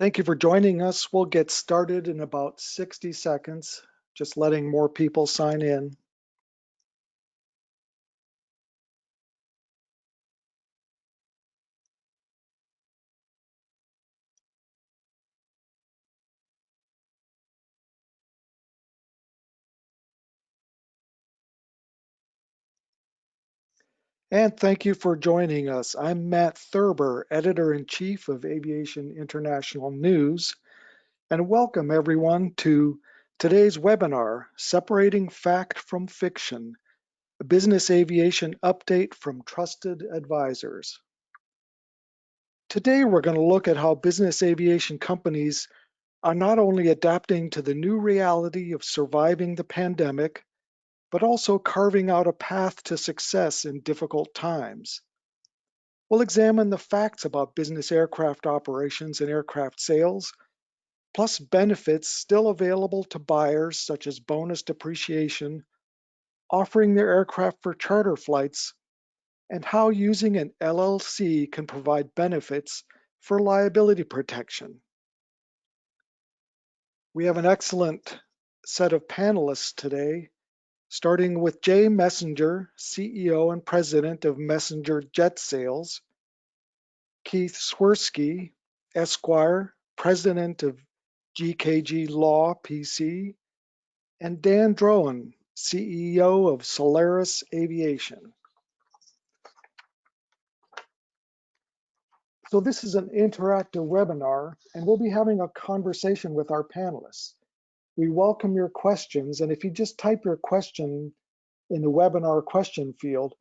Thank you for joining us. We'll get started in about 60 seconds, just letting more people sign in. And thank you for joining us. I'm Matt Thurber, Editor-in-Chief of Aviation International News, and welcome everyone to today's webinar, Separating Fact from Fiction, a business aviation update from trusted advisors. Today, we're going to look at how business aviation companies are not only adapting to the new reality of surviving the pandemic, but also carving out a path to success in difficult times. We'll examine the facts about business aircraft operations and aircraft sales, plus benefits still available to buyers such as bonus depreciation, offering their aircraft for charter flights, and how using an LLC can provide benefits for liability protection. We have an excellent set of panelists today, starting with Jay Messenger, CEO and President of Messenger Jet Sales, Keith Swirsky, Esquire, President of GKG Law PC, and Dan Drohan, CEO of Solaris Aviation. So this is an interactive webinar, and we'll be having a conversation with our panelists. We welcome your questions, and if you just type your question in the webinar question field,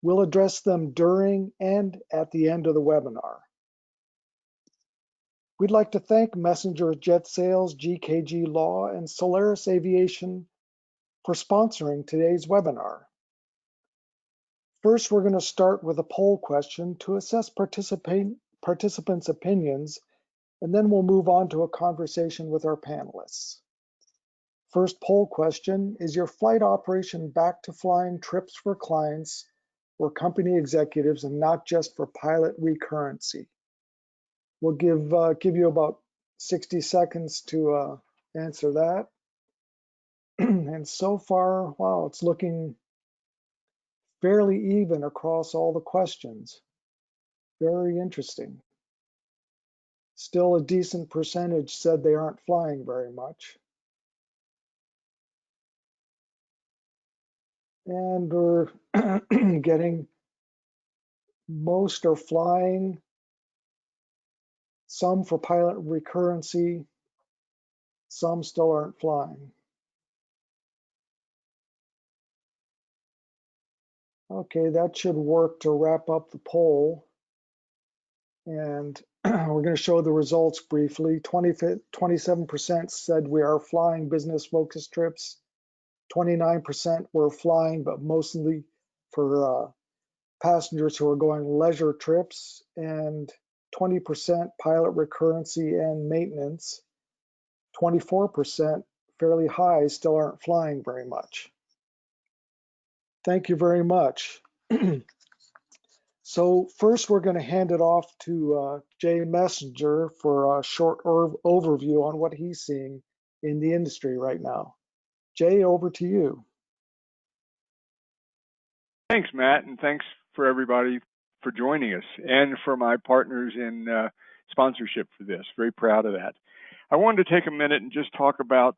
we'll address them during and at the end of the webinar. We'd like to thank Messenger Jet Sales, GKG Law, and Solaris Aviation for sponsoring today's webinar. First, we're going to start with a poll question to assess participants' opinions, and then we'll move on to a conversation with our panelists. First poll question, is your flight operation back to flying trips for clients or company executives and not just for pilot recurrency? We'll give you about 60 seconds to answer that. And so far, wow, it's looking fairly even across all the questions. Very interesting. Still a decent percentage said they aren't flying very much. And we're getting most are flying, some for pilot recurrency, some still aren't flying. Okay, that should work to wrap up the poll. And we're going to show the results briefly. 27% said we are flying business focus trips. 29% were flying, but mostly for passengers who are going leisure trips, and 20% pilot recurrency and maintenance. 24%, fairly high, still aren't flying very much. Thank you very much. So first, we're going to hand it off to Jay Messenger for a short overview on what he's seeing in the industry right now. Jay, over to you. Thanks, Matt, and thanks for everybody for joining us and for my partners in sponsorship for this. Very proud of that. I wanted to take a minute and just talk about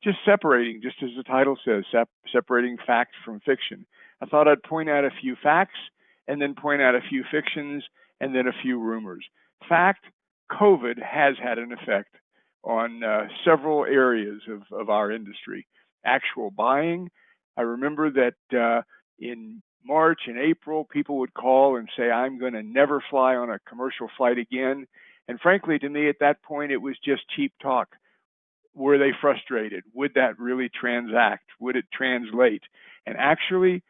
just separating, just as the title says, separating fact from fiction. I thought I'd point out a few facts and then point out a few fictions and then a few rumors. Fact, COVID has had an effect on several areas of our industry. Actual buying, I remember that in March and April, people would call and say, I'm going to never fly on a commercial flight again. And frankly, to me at that point, it was just cheap talk. Were they frustrated? Would that really transact? Would it translate? And actually,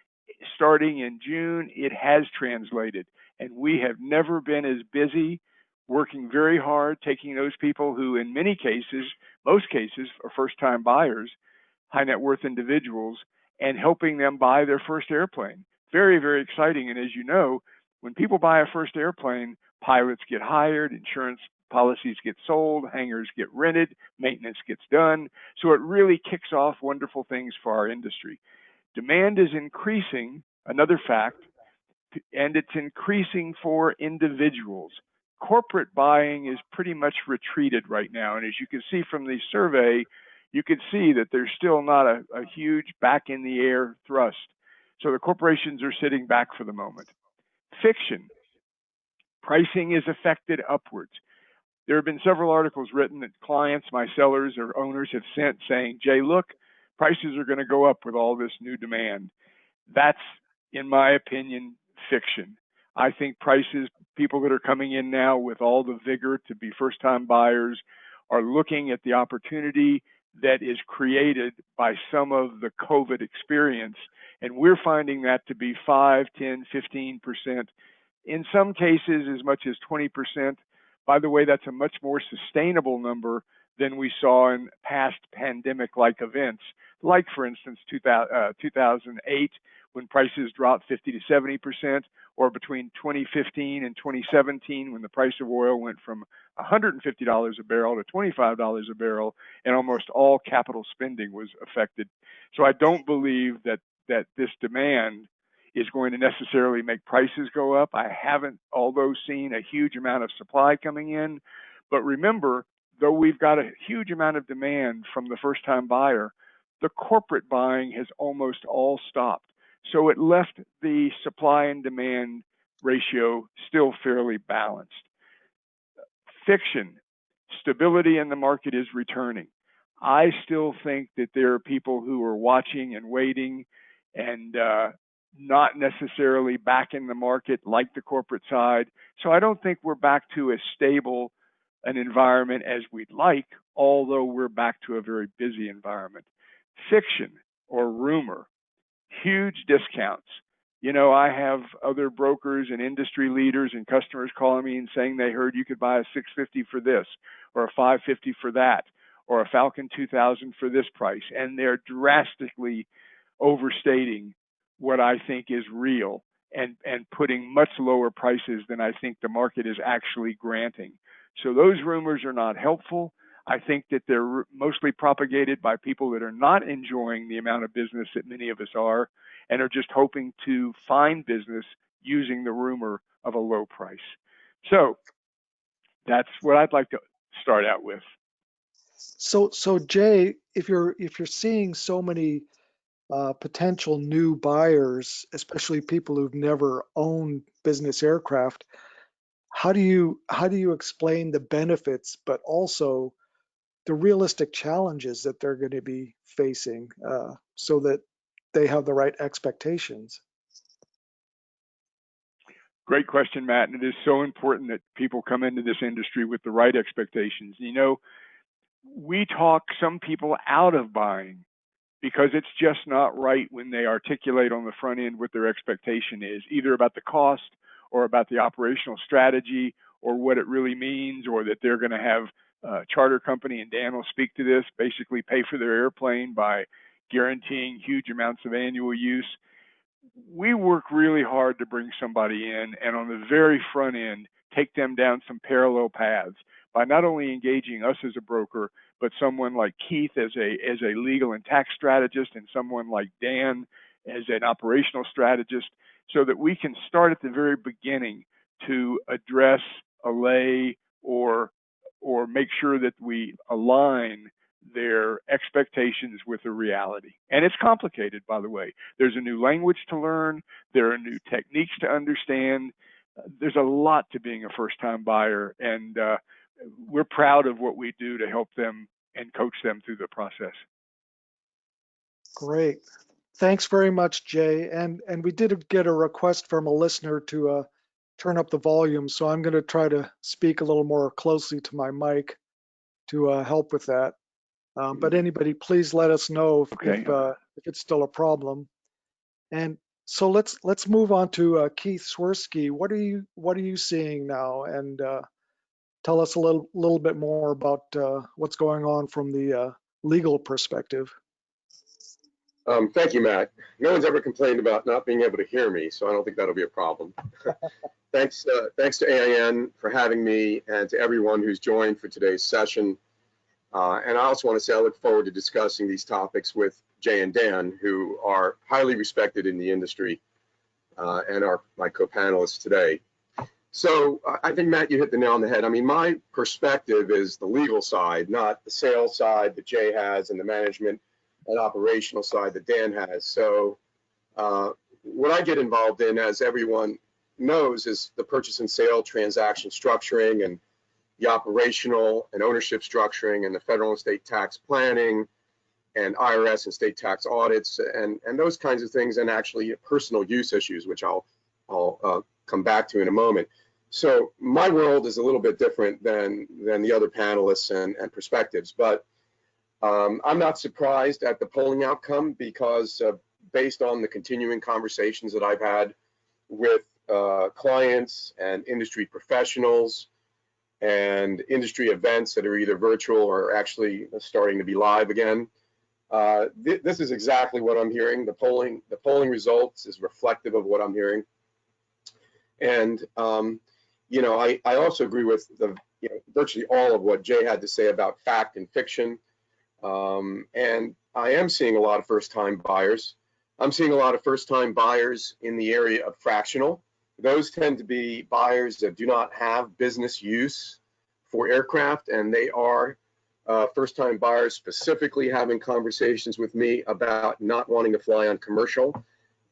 starting in June, it has translated. And we have never been as busy, working very hard, taking those people who in many cases, most cases, are first-time buyers, high net worth individuals, and helping them buy their first airplane. Very, very exciting. And as you know, when people buy a first airplane, pilots get hired, insurance policies get sold, hangars get rented, maintenance gets done. So it really kicks off wonderful things for our industry. Demand is increasing, another fact, and it's increasing for individuals. Corporate buying is pretty much retreated right now. And as you can see from the survey, you can see that there's still not a huge back in the air thrust. So the corporations are sitting back for the moment. Fiction. Pricing is affected upwards. There have been several articles written that clients, my sellers or owners have sent saying, Jay, look, prices are going to go up with all this new demand. That's, in my opinion, fiction. I think prices, people that are coming in now with all the vigor to be first-time buyers are looking at the opportunity that is created by some of the COVID experience. And we're finding that to be 5, 10, 15%. In some cases, as much as 20%. By the way, that's a much more sustainable number than we saw in past pandemic-like events, like, for instance, 2008, when prices dropped 50 to 70%, or between 2015 and 2017, when the price of oil went from $150 a barrel to $25 a barrel, and almost all capital spending was affected. So I don't believe that this demand is going to necessarily make prices go up. I haven't, although, seen a huge amount of supply coming in. But remember, though we've got a huge amount of demand from the first-time buyer, the corporate buying has almost all stopped. So it left the supply and demand ratio still fairly balanced. Fiction. Stability in the market is returning. I still think that there are people who are watching and waiting and not necessarily back in the market like the corporate side. So I don't think we're back to as stable an environment as we'd like, although we're back to a very busy environment. Fiction or rumor, huge discounts. You know, I have other brokers and industry leaders and customers calling me and saying they heard you could buy a 650 for this, or a 550 for that, or a Falcon 2000 for this price. And they're drastically overstating what I think is real and putting much lower prices than I think the market is actually granting. So those rumors are not helpful. I think that they're mostly propagated by people that are not enjoying the amount of business that many of us are, and are just hoping to find business using the rumor of a low price. So that's what I'd like to start out with. So Jay, if you're seeing so many potential new buyers, especially people who've never owned business aircraft, how do you explain the benefits, but also the realistic challenges that they're going to be facing, so that they have the right expectations? Great question, Matt. And it is so important that people come into this industry with the right expectations. You know, we talk some people out of buying because it's just not right when they articulate on the front end what their expectation is, either about the cost or about the operational strategy or what it really means, or that they're going to have a charter company, and Dan will speak to this, basically pay for their airplane by guaranteeing huge amounts of annual use. We work really hard to bring somebody in, and on the very front end, take them down some parallel paths by not only engaging us as a broker, but someone like Keith as a legal and tax strategist, and someone like Dan as an operational strategist, so that we can start at the very beginning to address, allay, or make sure that we align their expectations with the reality. And it's complicated, by the way. There's a new language to learn. There are new techniques to understand. There's a lot to being a first-time buyer, and we're proud of what we do to help them and coach them through the process. Great. Thanks very much, Jay. And we did get a request from a listener to turn up the volume, so I'm going to try to speak a little more closely to my mic to help with that. But anybody, please let us know if it's still a problem. And so let's move on to Keith Swirsky. What are you seeing now? And tell us a little bit more about what's going on from the legal perspective. Thank you, Matt. No one's ever complained about not being able to hear me, so I don't think that'll be a problem. Thanks to AIN for having me, and to everyone who's joined for today's session. And I also want to say I look forward to discussing these topics with Jay and Dan, who are highly respected in the industry and are my co-panelists today. So I think, Matt, you hit the nail on the head. I mean, my perspective is the legal side, not the sales side that Jay has and the management and operational side that Dan has. So what I get involved in, as everyone knows, is the purchase and sale transaction structuring and the operational and ownership structuring and the federal and state tax planning and IRS and state tax audits and those kinds of things, and actually personal use issues, which I'll come back to in a moment. So my world is a little bit different than the other panelists and perspectives, but I'm not surprised at the polling outcome because based on the continuing conversations that I've had with clients and industry professionals and industry events that are either virtual or actually starting to be live again, this is exactly what I'm hearing. The polling results is reflective of what I'm hearing. And you know, I also agree with virtually all of what Jay had to say about fact and fiction. And I am seeing a lot of first-time buyers. I'm seeing a lot of first-time buyers in the area of fractional. Those tend to be buyers that do not have business use for aircraft, and they are first-time buyers specifically having conversations with me about not wanting to fly on commercial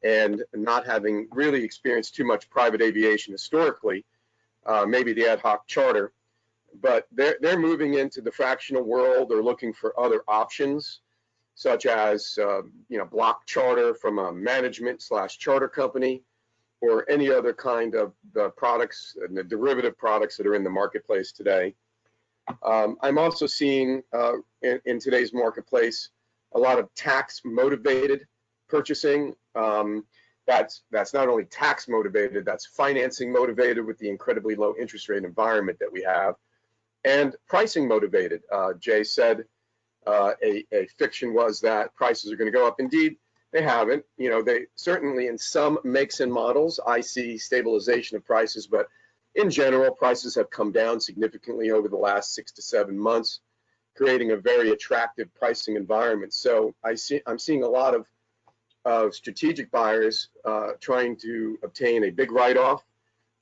and not having really experienced too much private aviation historically, maybe the ad hoc charter, but they're moving into the fractional world or looking for other options, such as block charter from a management/charter company, or any other kind of the products and the derivative products that are in the marketplace today. I'm also seeing in today's marketplace a lot of tax motivated purchasing. That's not only tax motivated, that's financing motivated with the incredibly low interest rate environment that we have, and pricing motivated. Jay said a fiction was that prices are going to go up. Indeed, they haven't. You know, they certainly in some makes and models, I see stabilization of prices, but in general, prices have come down significantly over the last 6 to 7 months, creating a very attractive pricing environment. So I'm seeing a lot of strategic buyers trying to obtain a big write-off,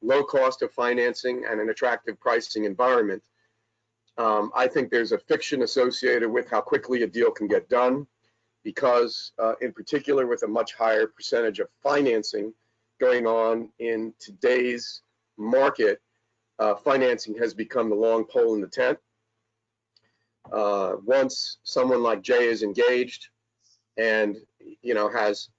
low cost of financing, and an attractive pricing environment. I think there's a fiction associated with how quickly a deal can get done, because in particular with a much higher percentage of financing going on in today's market, financing has become the long pole in the tent. Once someone like Jay is engaged and has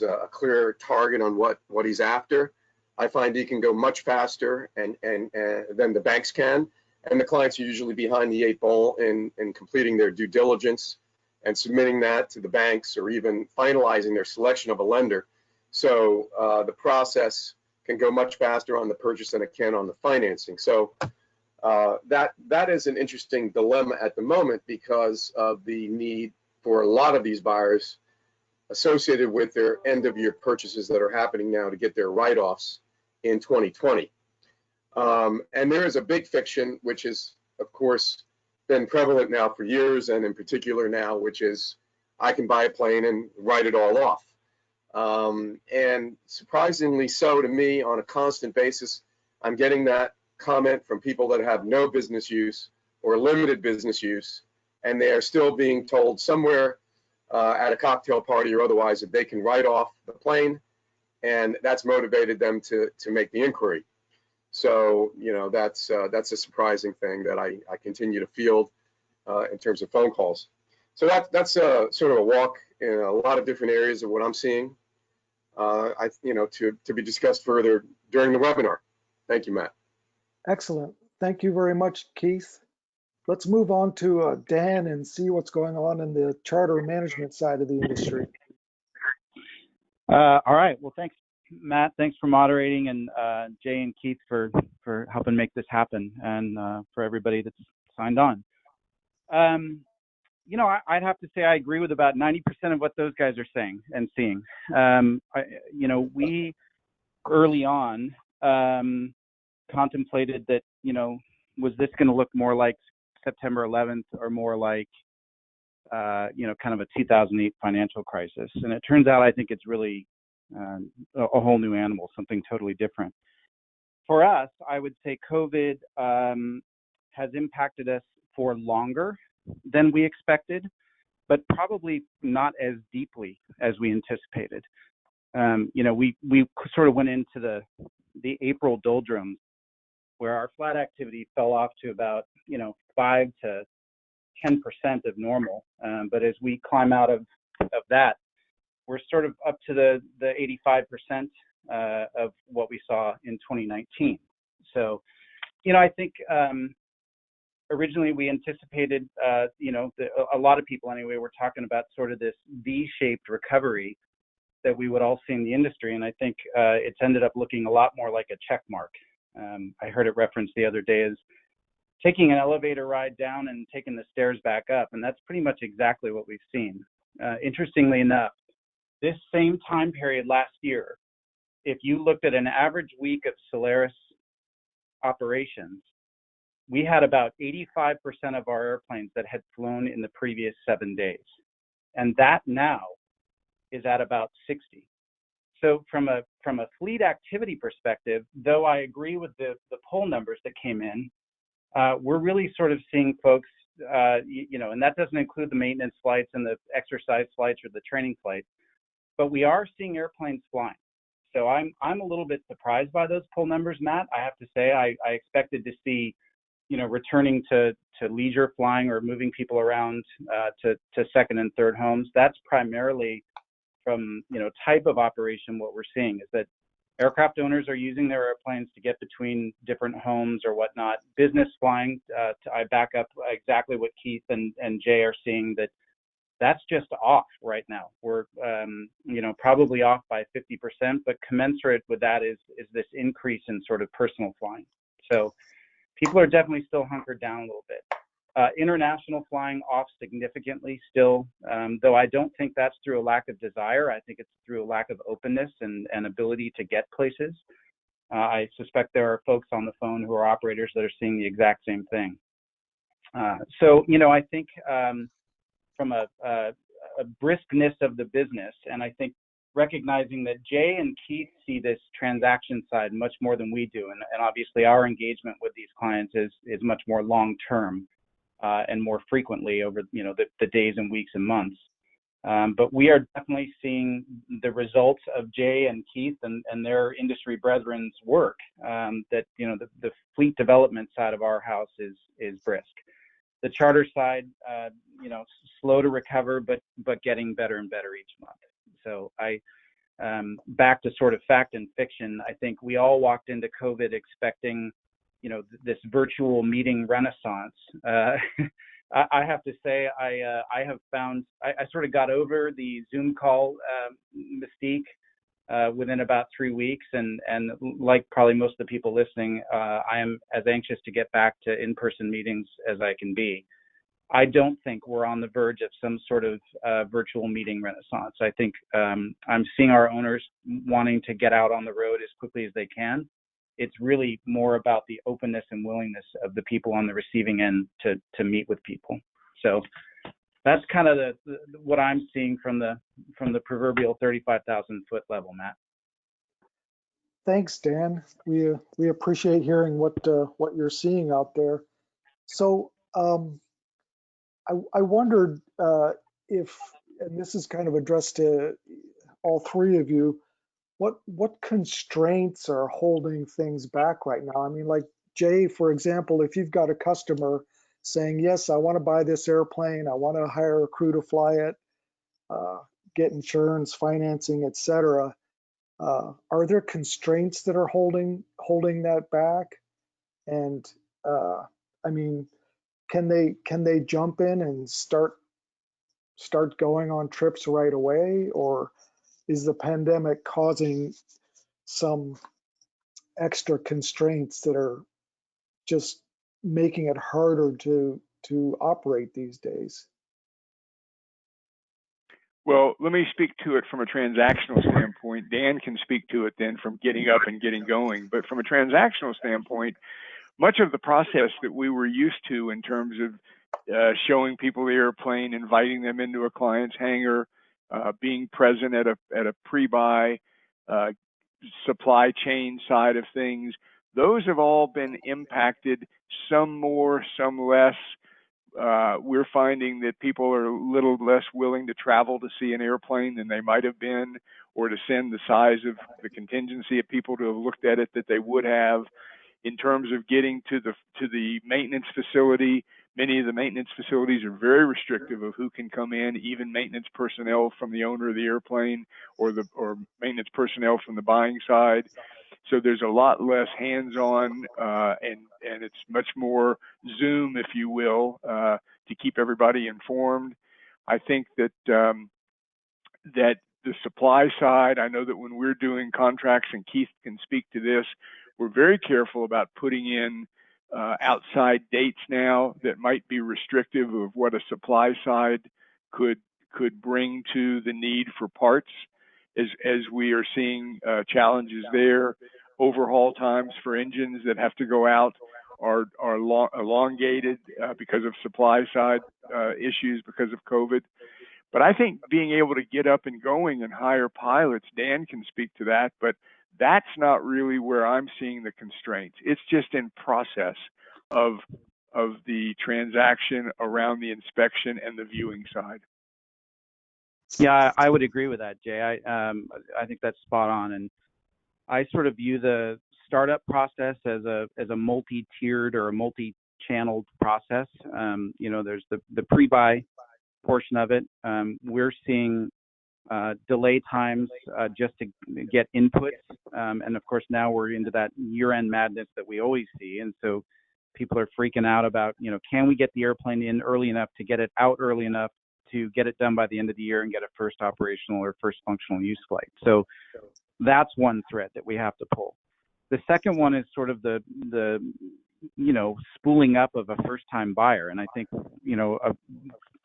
a clear target on what he's after, I find he can go much faster and than the banks can, and the clients are usually behind the 8 ball in completing their due diligence and submitting that to the banks, or even finalizing their selection of a lender. So the process can go much faster on the purchase than it can on the financing. So that is an interesting dilemma at the moment, because of the need for a lot of these buyers associated with their end of year purchases that are happening now to get their write-offs in 2020. And there is a big fiction, which has, of course, been prevalent now for years, and in particular now, which is I can buy a plane and write it all off. And surprisingly so to me, on a constant basis, I'm getting that comment from people that have no business use or limited business use, and they are still being told somewhere at a cocktail party or otherwise that they can write off the plane, and that's motivated them to make the inquiry. So, that's a surprising thing that I continue to field in terms of phone calls. So that's sort of a walk in a lot of different areas of what I'm seeing, to be discussed further during the webinar. Thank you, Matt. Excellent. Thank you very much, Keith. Let's move on to Dan and see what's going on in the charter management side of the industry. All right. Well, thanks, Matt. Thanks for moderating, and Jay and Keith for helping make this happen, and for everybody that's signed on. I'd have to say I agree with about 90% of what those guys are saying and seeing. We early on contemplated that, was this going to look more like September 11th or more like, kind of a 2008 financial crisis? And it turns out I think it's really a whole new animal, something totally different. For us, I would say COVID has impacted us for longer than we expected, but probably not as deeply as we anticipated. We sort of went into the April doldrums where our flat activity fell off to about 5 to 10% of normal. But as we climb out of that, we're sort of up to the 85% of what we saw in 2019. So, I think originally we anticipated, a lot of people anyway were talking about sort of this V-shaped recovery that we would all see in the industry. And I think it's ended up looking a lot more like a check mark. I heard it referenced the other day as taking an elevator ride down and taking the stairs back up. And that's pretty much exactly what we've seen. Interestingly enough, this same time period last year, if you looked at an average week of Solaris operations, we had about 85% of our airplanes that had flown in the previous 7 days. And that now is at about 60. So from a fleet activity perspective, though I agree with the poll numbers that came in, we're really sort of seeing folks, and that doesn't include the maintenance flights and the exercise flights or the training flights, but we are seeing airplanes flying. So I'm a little bit surprised by those poll numbers, Matt. I have to say I expected to see, returning to leisure flying or moving people around to second and third homes. That's primarily from type of operation. What we're seeing is that aircraft owners are using their airplanes to get between different homes or whatnot. Business flying, I back up exactly what Keith and Jay are seeing, that's just off right now. We're probably off by 50%, but commensurate with that is this increase in sort of personal flying. So people are definitely still hunkered down a little bit. International flying off significantly still, though I don't think that's through a lack of desire. I think it's through a lack of openness and ability to get places. I suspect there are folks on the phone who are operators that are seeing the exact same thing. So, I think from a briskness of the business, and I think recognizing that Jay and Keith see this transaction side much more than we do, and obviously our engagement with these clients is much more long-term and more frequently over the days and weeks and months. But we are definitely seeing the results of Jay and Keith and their industry brethren's work. That the fleet development side of our house is brisk. The charter side, slow to recover, but getting better and better each month. So back to sort of fact and fiction, I think we all walked into COVID expecting, this virtual meeting renaissance. I have to say, I have found, I sort of got over the Zoom call mystique within about 3 weeks. And like probably most of the people listening, I am as anxious to get back to in-person meetings as I can be. I don't think we're on the verge of some sort of virtual meeting renaissance. I think I'm seeing our owners wanting to get out on the road as quickly as they can. It's really more about the openness and willingness of the people on the receiving end to meet with people. So that's kind of what I'm seeing from the proverbial 35,000 foot level, Matt. Thanks, Dan. We appreciate hearing what you're seeing out there. So I wondered if, and this is kind of addressed to all three of you, what constraints are holding things back right now? I mean, like Jay, for example, if you've got a customer saying, yes, I want to buy this airplane, I want to hire a crew to fly it, get insurance, financing, etc. Are there constraints that are holding that back? And I mean, can they jump in and start going on trips right away, or is the pandemic causing some extra constraints that are just making it harder to operate these days? Well, let me speak to it from a transactional standpoint. Dan can speak to it then from getting up and getting going. But from a transactional standpoint, much of the process that we were used to in terms of showing people the airplane, inviting them into a client's hangar, being present at a pre-buy, supply chain side of things, those have all been impacted, some more, some less. We're finding that people are a little less willing to travel to see an airplane than they might have been, or to send the size of the contingency of people to have looked at it that they would have. In terms of getting to the maintenance facility, many of the maintenance facilities are very restrictive of who can come in, even maintenance personnel from the owner of the airplane or maintenance personnel from the buying side. So there's a lot less hands-on, and it's much more Zoom, if you will, to keep everybody informed. I think that that the supply side, I know that when we're doing contracts, and Keith can speak to this, we're very careful about putting in outside dates now that might be restrictive of what a supply side could bring to the need for parts, as we are seeing challenges there. Overhaul times for engines that have to go out are elongated because of supply side issues because of COVID. But I think being able to get up and going and hire pilots, Dan can speak to that, but that's not really where I'm seeing the constraints. It's just in process of the transaction around the inspection and the viewing side. Yeah, I would agree with that, Jay. I think that's spot on, and I sort of view the startup process as a multi-tiered or a multi-channeled process. There's the pre-buy portion of it. We're seeing delay times just to get inputs, and of course now we're into that year-end madness that we always see, and so people are freaking out about, can we get the airplane in early enough to get it out early enough to get it done by the end of the year and get a first operational or first functional use flight. So that's one thread that we have to pull. The second one is sort of the spooling up of a first-time buyer, and I think a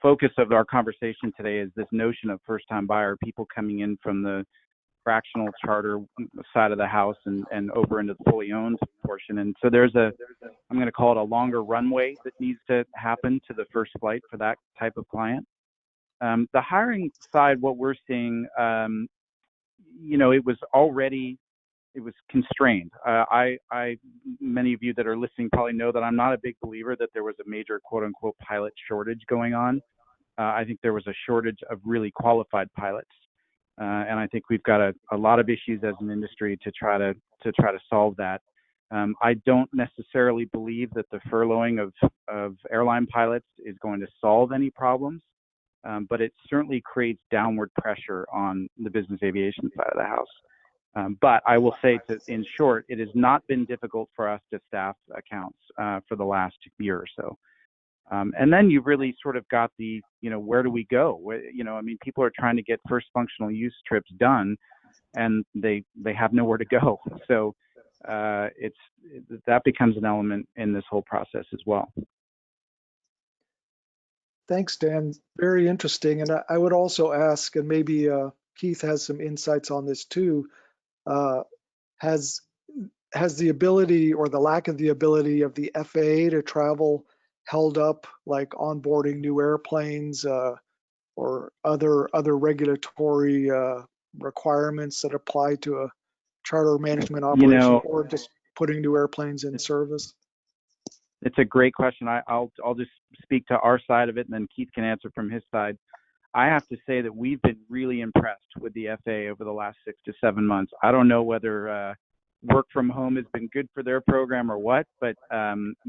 focus of our conversation today is this notion of first-time buyer, people coming in from the fractional charter side of the house and over into the fully owned portion. And so there's I'm going to call it a longer runway that needs to happen to the first flight for that type of client. The hiring side, what we're seeing, it was constrained. Many of you that are listening probably know that I'm not a big believer that there was a major quote unquote pilot shortage going on. I think there was a shortage of really qualified pilots. And I think we've got a lot of issues as an industry to try to solve that. I don't necessarily believe that the furloughing of airline pilots is going to solve any problems, but it certainly creates downward pressure on the business aviation side of the house. But I will say, in short, it has not been difficult for us to staff accounts for the last year or so. And then you've really sort of got the, where do we go? People are trying to get first functional use trips done, and they have nowhere to go. So that becomes an element in this whole process as well. Thanks, Dan. Very interesting. And I would also ask, and maybe Keith has some insights on this too, has the ability or the lack of the ability of the FAA to travel held up, like onboarding new airplanes or other regulatory requirements that apply to a charter management operation, or just putting new airplanes in service? It's a great question. I'll just speak to our side of it, and then Keith can answer from his side. I have to say that we've been really impressed with the FAA over the last 6 to 7 months. I don't know whether work from home has been good for their program or what, but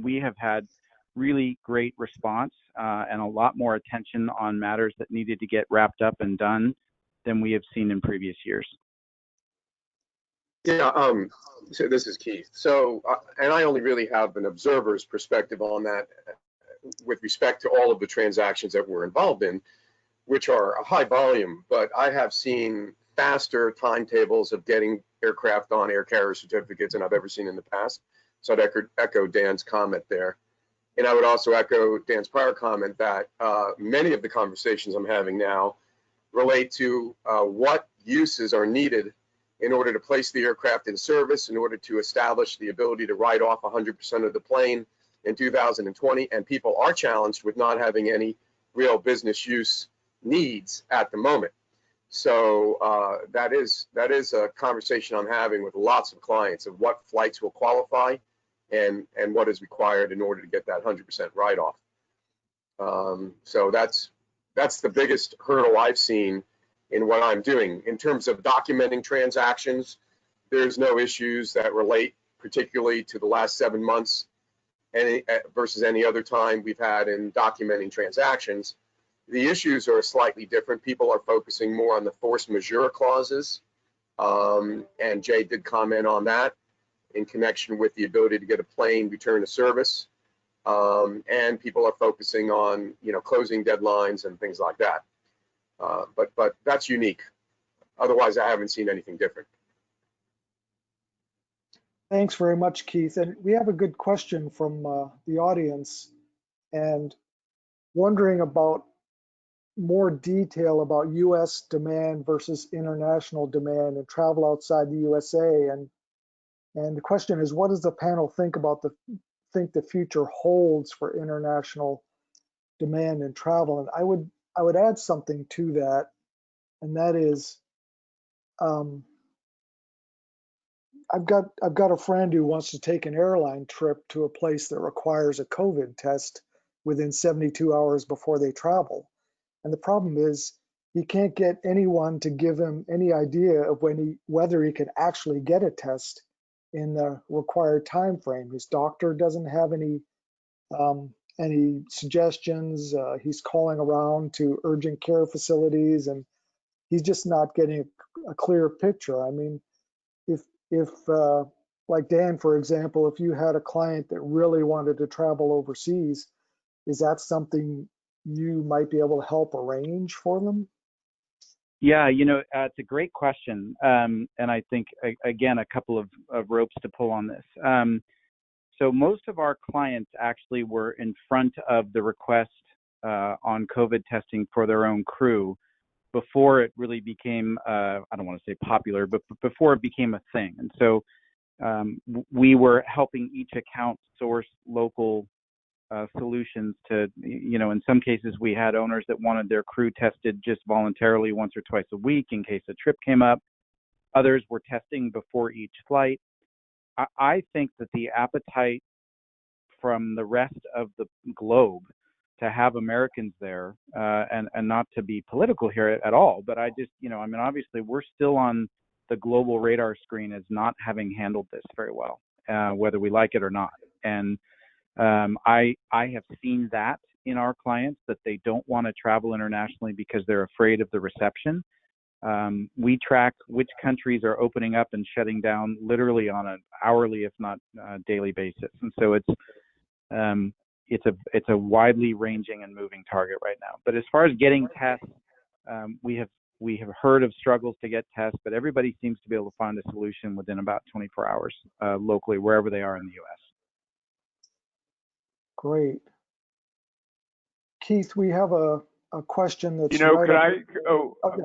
we have had really great response and a lot more attention on matters that needed to get wrapped up and done than we have seen in previous years. Yeah, so this is Keith. So, and I only really have an observer's perspective on that with respect to all of the transactions that we're involved in, which are a high volume, but I have seen faster timetables of getting aircraft on air carrier certificates than I've ever seen in the past. So I'd echo Dan's comment there. And I would also echo Dan's prior comment that many of the conversations I'm having now relate to what uses are needed in order to place the aircraft in service, in order to establish the ability to write off 100% of the plane in 2020. And people are challenged with not having any real business use needs at the moment. So that is a conversation I'm having with lots of clients of what flights will qualify and what is required in order to get that 100% write-off. So that's the biggest hurdle I've seen in what I'm doing. In terms of documenting transactions, there's no issues that relate particularly to the last 7 months versus any other time we've had in documenting transactions. The issues are slightly different. People are focusing more on the force majeure clauses, and Jay did comment on that in connection with the ability to get a plane returned to service. And people are focusing on, closing deadlines and things like that. But that's unique. Otherwise, I haven't seen anything different. Thanks very much, Keith. And we have a good question from the audience and wondering about more detail about U.S. demand versus international demand and travel outside the USA. And the question is, what does the panel think about the future holds for international demand and travel? And I would add something to that, and that is, I've got a friend who wants to take an airline trip to a place that requires a COVID test within 72 hours before they travel. And the problem is he can't get anyone to give him any idea of whether he can actually get a test in the required time frame. His doctor doesn't have any suggestions. He's calling around to urgent care facilities, and he's just not getting a clear picture. I mean, if like Dan, for example, if you had a client that really wanted to travel overseas, is that something you might be able to help arrange for them? Yeah, it's a great question. And I think, again, a couple of ropes to pull on this. So most of our clients actually were in front of the request on COVID testing for their own crew before it really became, I don't want to say popular, but before it became a thing. And so we were helping each account source local solutions to, in some cases we had owners that wanted their crew tested just voluntarily once or twice a week in case a trip came up. Others were testing before each flight. I think that the appetite from the rest of the globe to have Americans there, and not to be political here at all, but I just, obviously we're still on the global radar screen as not having handled this very well, whether we like it or not. And I have seen that in our clients, that they don't want to travel internationally because they're afraid of the reception. We track which countries are opening up and shutting down literally on an hourly, if not daily basis. And so it's a widely ranging and moving target right now. But as far as getting tests, we have heard of struggles to get tests, but everybody seems to be able to find a solution within about 24 hours locally, wherever they are in the U.S. Great. Keith, we have a question that's I'm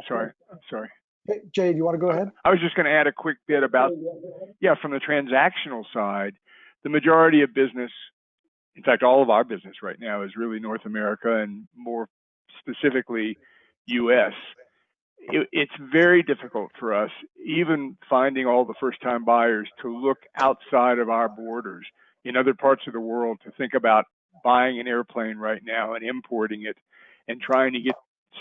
sorry. Hey, Jay, do you want to go ahead? I was just going to add a quick bit about, from the transactional side, the majority of business, in fact, all of our business right now is really North America and more specifically US. It's very difficult for us, even finding all the first-time buyers, to look outside of our borders in other parts of the world to think about buying an airplane right now and importing it and trying to get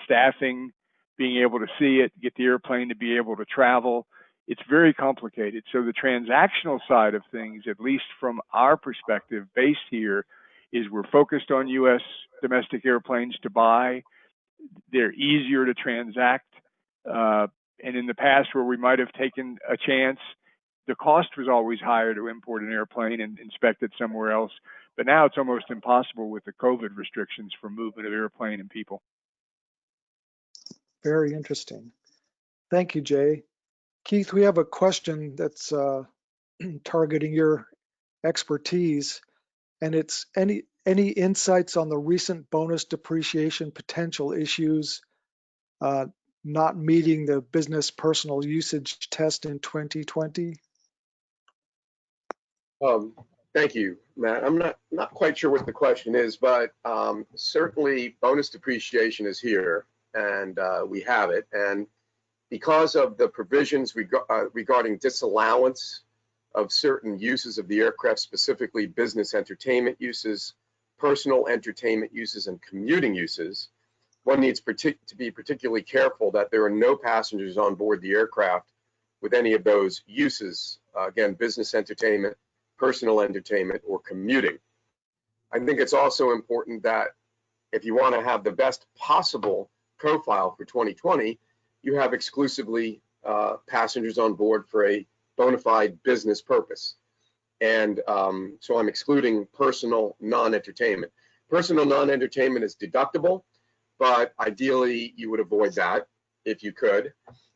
staffing, being able to see it, get the airplane to be able to travel. It's very complicated. So the transactional side of things, at least from our perspective, based here, is we're focused on U.S. domestic airplanes to buy. They're easier to transact. And in the past, where we might have taken a chance, the cost was always higher to import an airplane and inspect it somewhere else. But now it's almost impossible with the COVID restrictions for movement of airplane and people. Very interesting. Thank you, Jay. Keith, we have a question that's targeting your expertise, and it's any insights on the recent bonus depreciation potential issues not meeting the business personal usage test in 2020? Thank you, Matt. I'm not quite sure what the question is, but certainly bonus depreciation is here, and we have it. And because of the provisions regarding disallowance of certain uses of the aircraft, specifically business entertainment uses, personal entertainment uses, and commuting uses, one needs to be particularly careful that there are no passengers on board the aircraft with any of those uses. Again, business entertainment, personal entertainment, or commuting. I think it's also important that if you want to have the best possible profile for 2020, you have exclusively passengers on board for a bona fide business purpose. And so I'm excluding personal non-entertainment. Personal non-entertainment is deductible, but ideally you would avoid that if you could.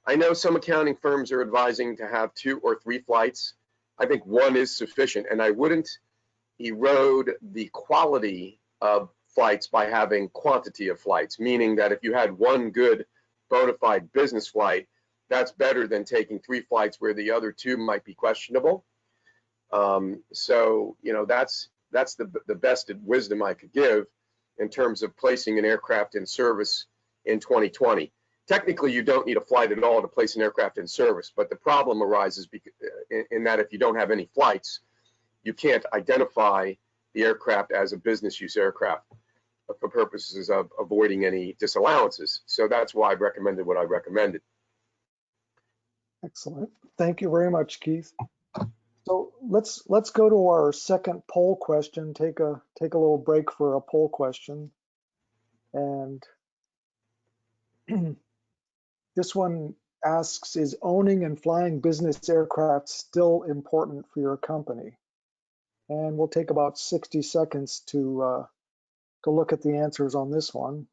I know some accounting firms are advising to have 2 or 3 flights. I think 1 is sufficient, and I wouldn't erode the quality of flights by having quantity of flights, meaning that if you had 1 good bona fide business flight, that's better than taking 3 flights where the other 2 might be questionable. So, you know, that's the best wisdom I could give in terms of placing an aircraft in service in 2020. Technically, you don't need a flight at all to place an aircraft in service, but the problem arises in that if you don't have any flights, you can't identify the aircraft as a business use aircraft for purposes of avoiding any disallowances. So that's why I've recommended what I recommended. Excellent. Thank you very much, Keith. So let's go to our second poll question. Take a little break for a poll question. And this one asks, is owning and flying business aircraft still important for your company? And we'll take about 60 seconds to look at the answers on this one.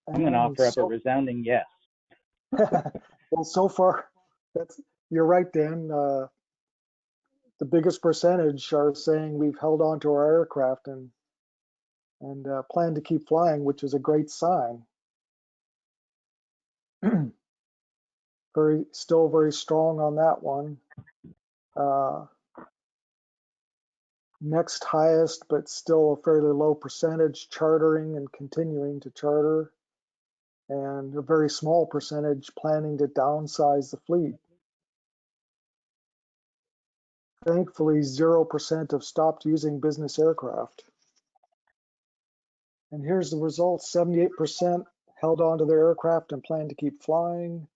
I'm going to offer up a resounding yes. Well, so far, you're right, Dan. The biggest percentage are saying we've held on to our aircraft and plan to keep flying, which is a great sign. Still very strong on that one. Next highest, but still a fairly low percentage, chartering and continuing to charter, and a very small percentage planning to downsize the fleet. Thankfully, 0% have stopped using business aircraft. And here's the results. 78% held on to their aircraft and plan to keep flying.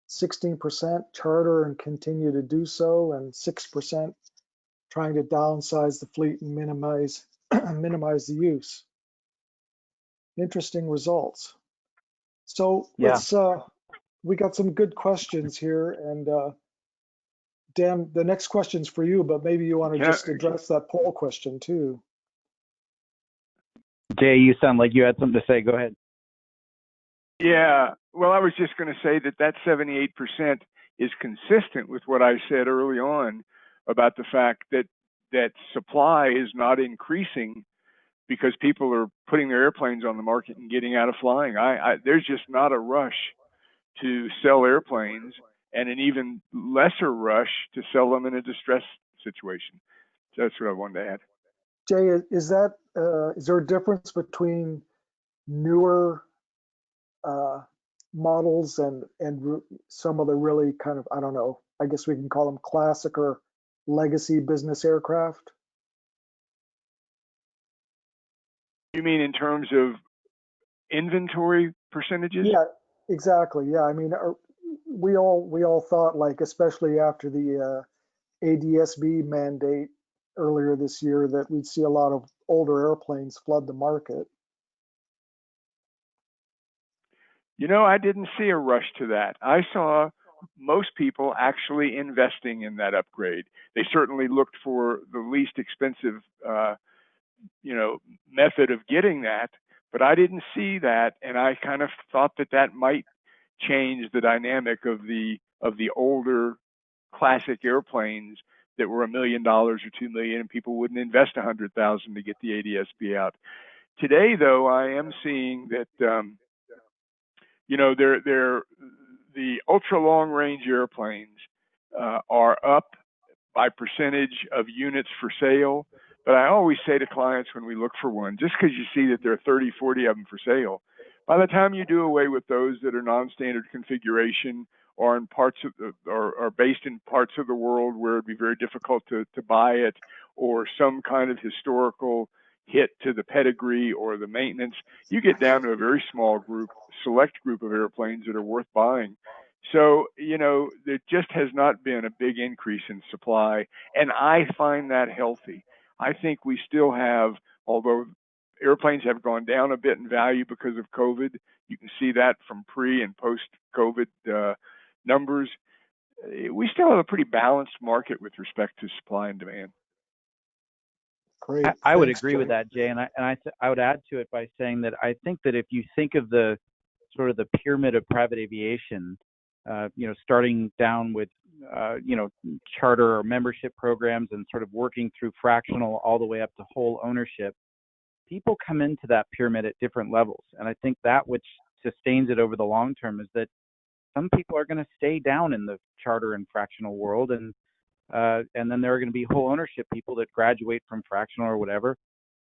16% charter and continue to do so, and 6% trying to downsize the fleet and minimize the use. Interesting results. So let's we got some good questions here, and Dan, the next question's for you, but maybe you want to just address that poll question too. Jay, you sound like you had something to say. Go ahead. Yeah, well, I was just going to say that 78% is consistent with what I said early on about the fact that supply is not increasing because people are putting their airplanes on the market and getting out of flying. There's just not a rush to sell airplanes, and an even lesser rush to sell them in a distress situation. So that's what I wanted to add. Jay, is there a difference between newer models and some of the really kind of, I don't know, I guess we can call them classic or legacy business aircraft? You mean in terms of inventory percentages? Yeah, exactly. Yeah, I mean, we all thought, like, especially after the ADS-B mandate earlier this year, that we'd see a lot of older airplanes flood the market. You know, I didn't see a rush to that. I saw most people actually investing in that upgrade. They certainly looked for the least expensive, method of getting that, but I didn't see that, and I kind of thought that might change the dynamic of the older classic airplanes that were $1 million or $2 million, and people wouldn't invest $100,000 to get the ADS-B out. Today, though, I am seeing that the ultra long range airplanes are up by percentage of units for sale. But I always say to clients when we look for one, just because you see that there are 30, 40 of them for sale, by the time you do away with those that are non-standard configuration or in parts of or based in parts of the world where it'd be very difficult to buy it, or some kind of historical hit to the pedigree or the maintenance, you get down to a very small group, select group of airplanes that are worth buying. So, there just has not been a big increase in supply, and I find that healthy. I think we still have, although airplanes have gone down a bit in value because of COVID, you can see that from pre and post-COVID numbers, we still have a pretty balanced market with respect to supply and demand. Great. I would Thanks, agree Jay. with that, Jay, and I would add to it by saying that I think that if you think of the sort of the pyramid of private aviation, starting down with charter or membership programs and sort of working through fractional all the way up to whole ownership, people come into that pyramid at different levels, and I think that which sustains it over the long term is that some people are going to stay down in the charter and fractional world, and then there are going to be whole ownership people that graduate from fractional or whatever.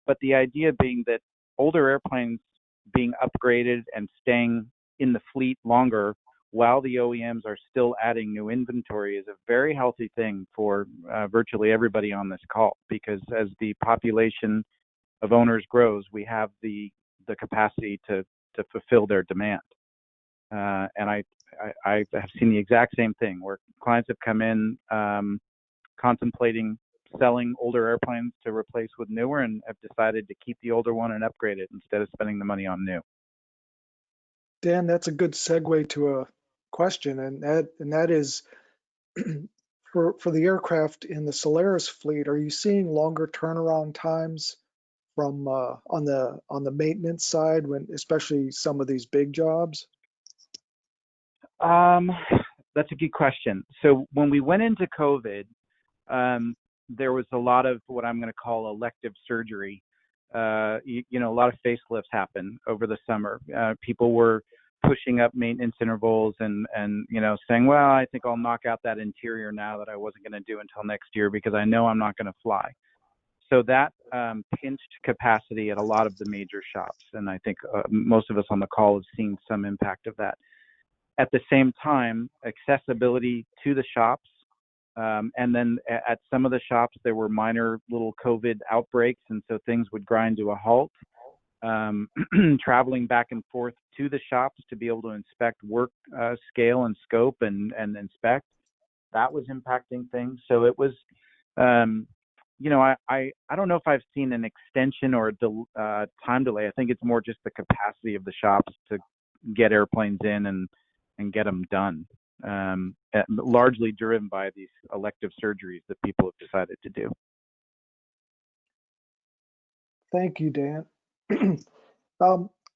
But the idea being that older airplanes being upgraded and staying in the fleet longer while the OEMs are still adding new inventory is a very healthy thing for virtually everybody on this call, because as the population of owners grows, we have the capacity to fulfill their demand. And I have seen the exact same thing where clients have come in contemplating selling older airplanes to replace with newer, and have decided to keep the older one and upgrade it instead of spending the money on new. Dan, that's a good segue to a question, and that is for the aircraft in the Solaris fleet, are you seeing longer turnaround times from on the maintenance side, when especially some of these big jobs? That's a good question. So when we went into COVID, there was a lot of what I'm going to call elective surgery. A lot of facelifts happened over the summer. People were pushing up maintenance intervals and saying, well, I think I'll knock out that interior now that I wasn't going to do until next year because I know I'm not going to fly. So that pinched capacity at a lot of the major shops, and I think most of us on the call have seen some impact of that. At the same time, accessibility to the shops, and then at some of the shops there were minor little COVID outbreaks, and so things would grind to a halt. Traveling back and forth to the shops to be able to inspect work scale and scope and inspect, that was impacting things. So it was, I don't know if I've seen an extension or a time delay. I think it's more just the capacity of the shops to get airplanes in and get them done, largely driven by these elective surgeries that people have decided to do. Thank you, Dan.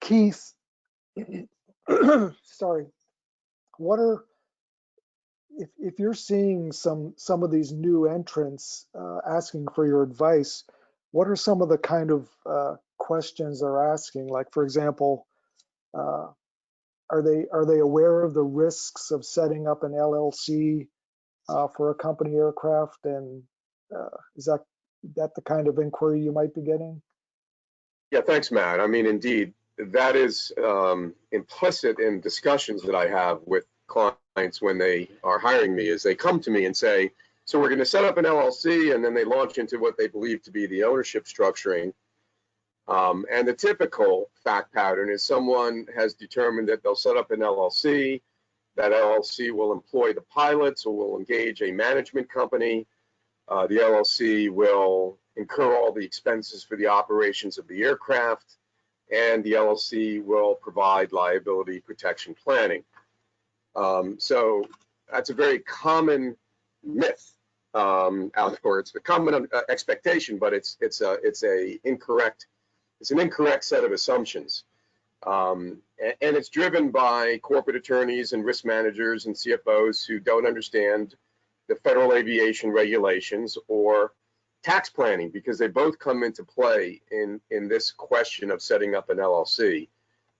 Keith, sorry, if you're seeing some of these new entrants asking for your advice, what are some of the kind of questions they're asking? Like, for example, are they aware of the risks of setting up an LLC for a company aircraft, and is that the kind of inquiry you might be getting? Yeah, thanks, Matt. I mean, indeed, that is implicit in discussions that I have with clients when they are hiring me, is they come to me and say, so we're going to set up an LLC, and then they launch into what they believe to be the ownership structuring. And the typical fact pattern is someone has determined that they'll set up an LLC, that LLC will employ the pilots or will engage a management company. The LLC will incur all the expenses for the operations of the aircraft, and the LLC will provide liability protection planning. So that's a very common myth out there. It's a common expectation, but it's an incorrect set of assumptions. And it's driven by corporate attorneys and risk managers and CFOs who don't understand the federal aviation regulations or tax planning, because they both come into play in this question of setting up an LLC.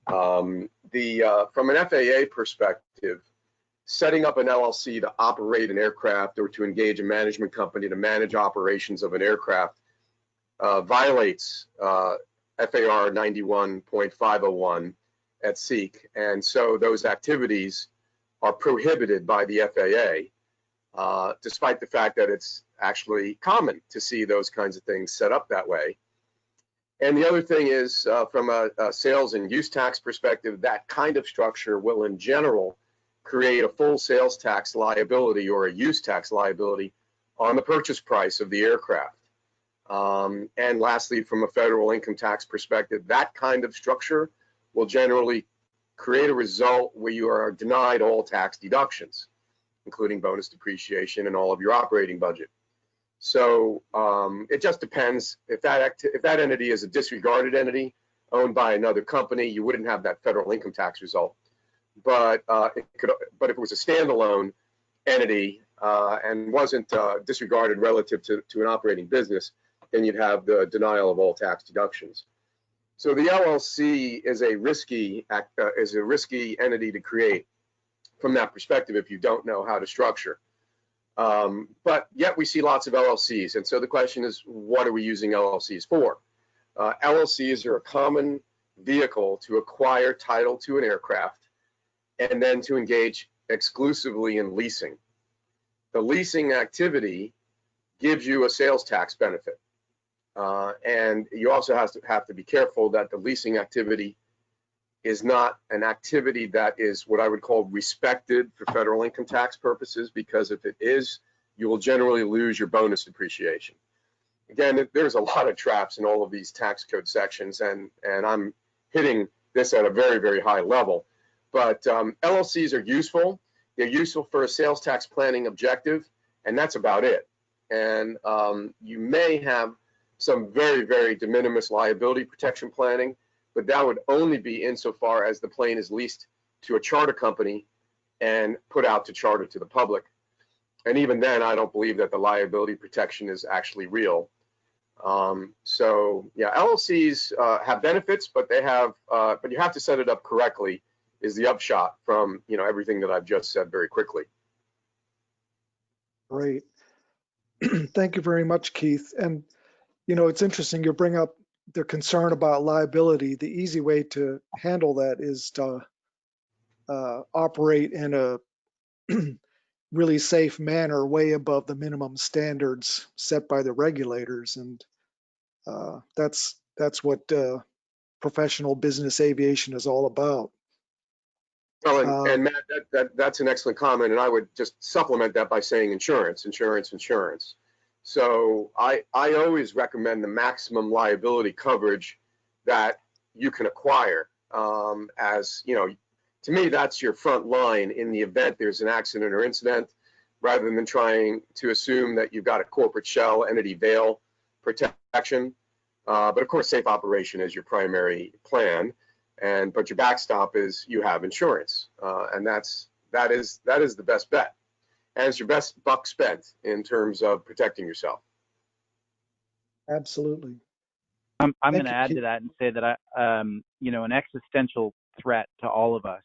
From an FAA perspective, setting up an LLC to operate an aircraft or to engage a management company to manage operations of an aircraft violates FAR 91.501 at SEAC. And so those activities are prohibited by the FAA, despite the fact that it's actually common to see those kinds of things set up that way. And the other thing is, from a sales and use tax perspective, that kind of structure will in general create a full sales tax liability or a use tax liability on the purchase price of the aircraft. And lastly, from a federal income tax perspective, that kind of structure will generally create a result where you are denied all tax deductions, including bonus depreciation and all of your operating budget. So it just depends. If that entity is a disregarded entity owned by another company, you wouldn't have that federal income tax result. But if it was a standalone entity and wasn't disregarded relative to an operating business, then you'd have the denial of all tax deductions. So the LLC is a risky entity to create from that perspective if you don't know how to structure. But yet we see lots of LLCs, and so the question is, what are we using LLCs for? LLCs are a common vehicle to acquire title to an aircraft and then to engage exclusively in leasing. The leasing activity gives you a sales tax benefit. And you also have to be careful that the leasing activity is not an activity that is what I would call respected for federal income tax purposes, because if it is, you will generally lose your bonus depreciation. Again, there's a lot of traps in all of these tax code sections, and I'm hitting this at a very, very high level. But LLCs are useful. They're useful for a sales tax planning objective, and that's about it. And you may have some very, very de minimis liability protection planning, but that would only be insofar as the plane is leased to a charter company and put out to charter to the public. And even then, I don't believe that the liability protection is actually real. So yeah, LLCs have benefits, but you have to set it up correctly, is the upshot from everything that I've just said very quickly. Great. Thank you very much, Keith. And it's interesting you bring up the concern about liability. The easy way to handle that is to operate in a really safe manner, way above the minimum standards set by the regulators, and that's what professional business aviation is all about. Well, and Matt, that's an excellent comment, and I would just supplement that by saying insurance. So I always recommend the maximum liability coverage that you can acquire. To me, that's your front line in the event there's an accident or incident, rather than trying to assume that you've got a corporate shell entity veil protection. But of course, safe operation is your primary plan, but your backstop is you have insurance, and that is the best bet. And it's your best buck spent in terms of protecting yourself. Absolutely. I'm going to add to that and say that an existential threat to all of us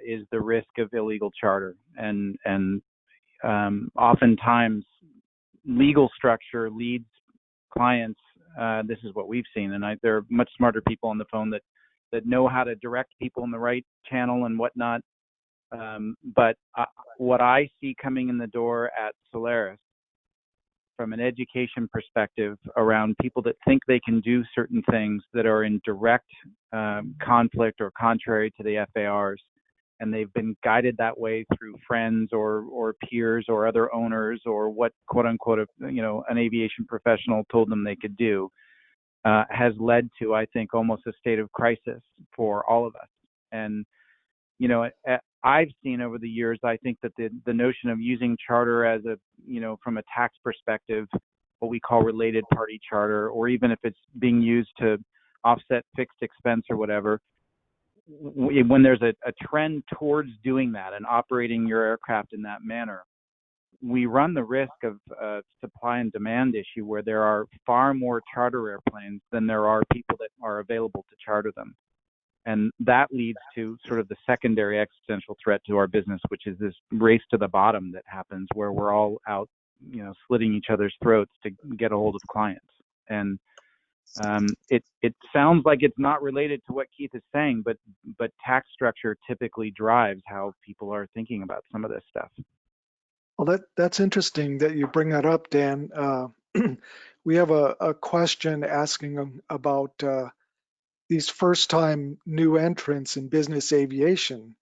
is the risk of illegal charter, and oftentimes legal structure leads clients. This is what we've seen, and there are much smarter people on the phone that know how to direct people in the right channel and whatnot. But what I see coming in the door at Solaris from an education perspective around people that think they can do certain things that are in direct conflict or contrary to the FARs, and they've been guided that way through friends or peers or other owners, or what quote unquote an aviation professional told them they could do, has led to, I think, almost a state of crisis for all of us. And I've seen over the years, I think that the notion of using charter as from a tax perspective, what we call related party charter, or even if it's being used to offset fixed expense or whatever, when there's a trend towards doing that and operating your aircraft in that manner, we run the risk of a supply and demand issue where there are far more charter airplanes than there are people that are available to charter them. And that leads to sort of the secondary existential threat to our business, which is this race to the bottom that happens where we're all out, slitting each other's throats to get a hold of clients. And it sounds like it's not related to what Keith is saying, but tax structure typically drives how people are thinking about some of this stuff. Well, that's interesting that you bring that up, Dan. We have a question asking about these first-time new entrants in business aviation.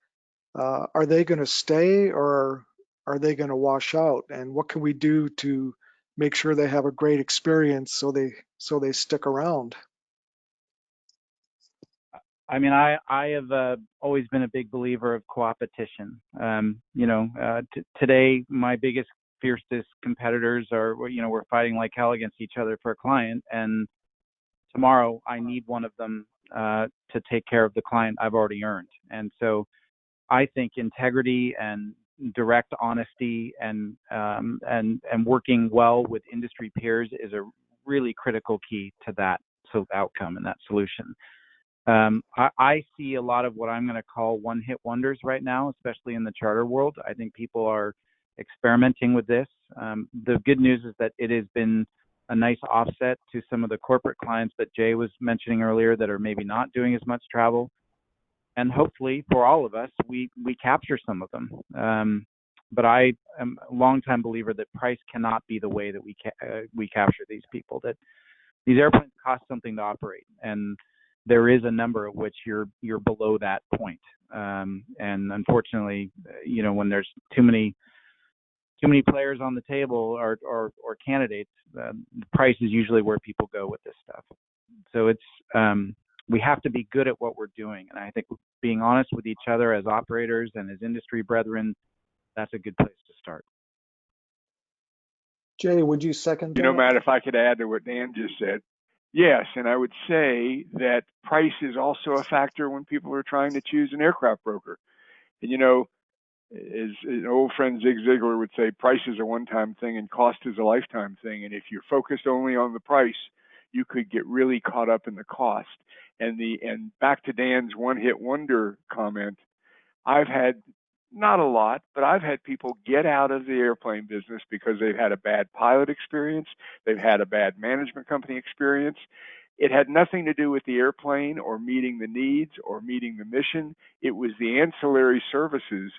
Are they going to stay or are they going to wash out? And what can we do to make sure they have a great experience so they stick around? I mean, I have always been a big believer of coopetition. Today, my biggest, fiercest competitors are, we're fighting like hell against each other for a client. And tomorrow, I need one of them to take care of the client I've already earned. And so I think integrity and direct honesty and working well with industry peers is a really critical key to that outcome and that solution. I see a lot of what I'm going to call one-hit wonders right now, especially in the charter world. I think people are experimenting with this. The good news is that it has been a nice offset to some of the corporate clients that Jay was mentioning earlier that are maybe not doing as much travel. And hopefully for all of us, we capture some of them. But I am a longtime believer that price cannot be the way that we capture these people, that these airplanes cost something to operate. And there is a number at which you're below that point. And unfortunately, when there's too many players on the table or candidates, the price is usually where people go with this stuff. So it's we have to be good at what we're doing. And I think being honest with each other as operators and as industry brethren, that's a good place to start. Jay, would you second that? Matt, if I could add to what Dan just said. Yes, and I would say that price is also a factor when people are trying to choose an aircraft broker. And as an old friend Zig Ziglar would say, price is a one-time thing and cost is a lifetime thing. And if you're focused only on the price, you could get really caught up in the cost. And back to Dan's one-hit wonder comment, I've had not a lot, but I've had people get out of the airplane business because they've had a bad pilot experience, they've had a bad management company experience. It had nothing to do with the airplane or meeting the needs or meeting the mission. It was the ancillary services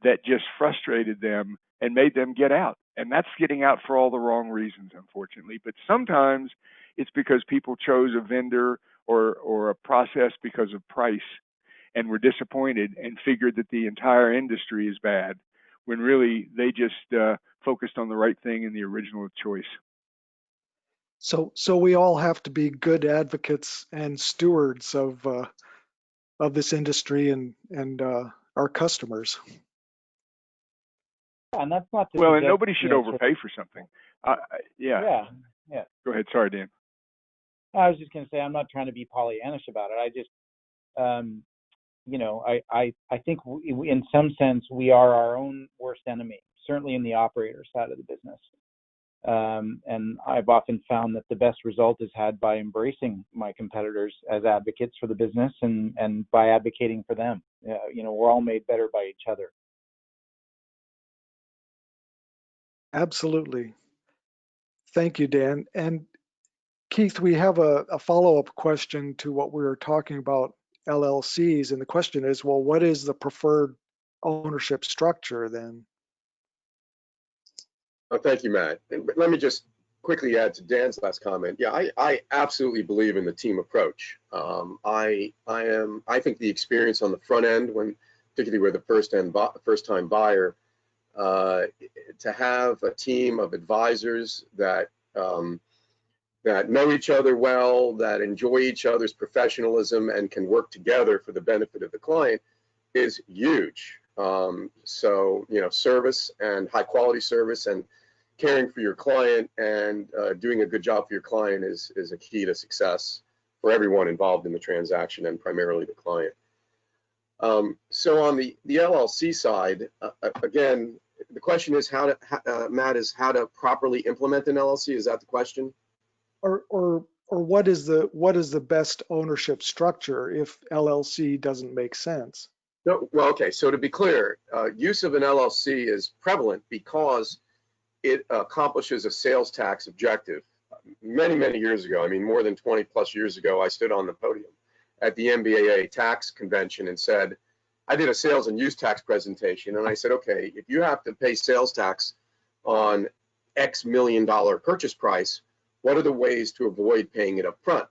that just frustrated them and made them get out. And that's getting out for all the wrong reasons, unfortunately. But sometimes it's because people chose a vendor or a process because of price and were disappointed and figured that the entire industry is bad, when really they just focused on the right thing in the original choice. So we all have to be good advocates and stewards of this industry and our customers. And that's not well, and nobody should overpay for something. Yeah. Go ahead. Sorry, Dan. I was just going to say, I'm not trying to be Pollyannish about it. I just, I think in some sense we are our own worst enemy, certainly in the operator side of the business. And I've often found that the best result is had by embracing my competitors as advocates for the business and by advocating for them. We're all made better by each other. Absolutely. Thank you, Dan. And Keith, we have a follow-up question to what we were talking about LLCs. And the question is, well, what is the preferred ownership structure then? Oh, thank you, Matt. And let me just quickly add to Dan's last comment. Yeah, I absolutely believe in the team approach. I think the experience on the front end, particularly with the first-time buyer, to have a team of advisors that know each other well, that enjoy each other's professionalism and can work together for the benefit of the client is huge. So, service and high quality service and caring for your client and doing a good job for your client is a key to success for everyone involved in the transaction and primarily the client. So on the LLC side, again, the question is Matt, is how to properly implement an LLC. Is that the question? Or what is the best ownership structure if LLC doesn't make sense? No, well, okay. So to be clear, use of an LLC is prevalent because it accomplishes a sales tax objective. Many, many years ago, I mean, more than 20 plus years ago, I stood on the podium at the MBAA tax convention and said, I did a sales and use tax presentation, and I said, okay, if you have to pay sales tax on X $1 million purchase price, what are the ways to avoid paying it up front?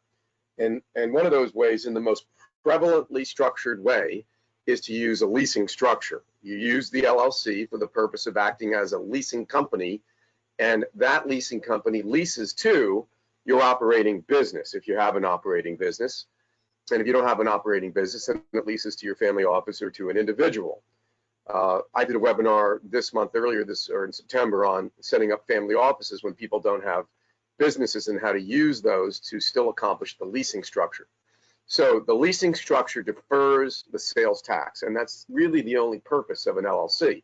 And one of those ways, in the most prevalently structured way, is to use a leasing structure. You use the LLC for the purpose of acting as a leasing company, and that leasing company leases to your operating business if you have an operating business. And if you don't have an operating business, then it leases to your family office or to an individual. I did a webinar this month, or in September, on setting up family offices when people don't have businesses and how to use those to still accomplish the leasing structure. So the leasing structure defers the sales tax, and that's really the only purpose of an LLC.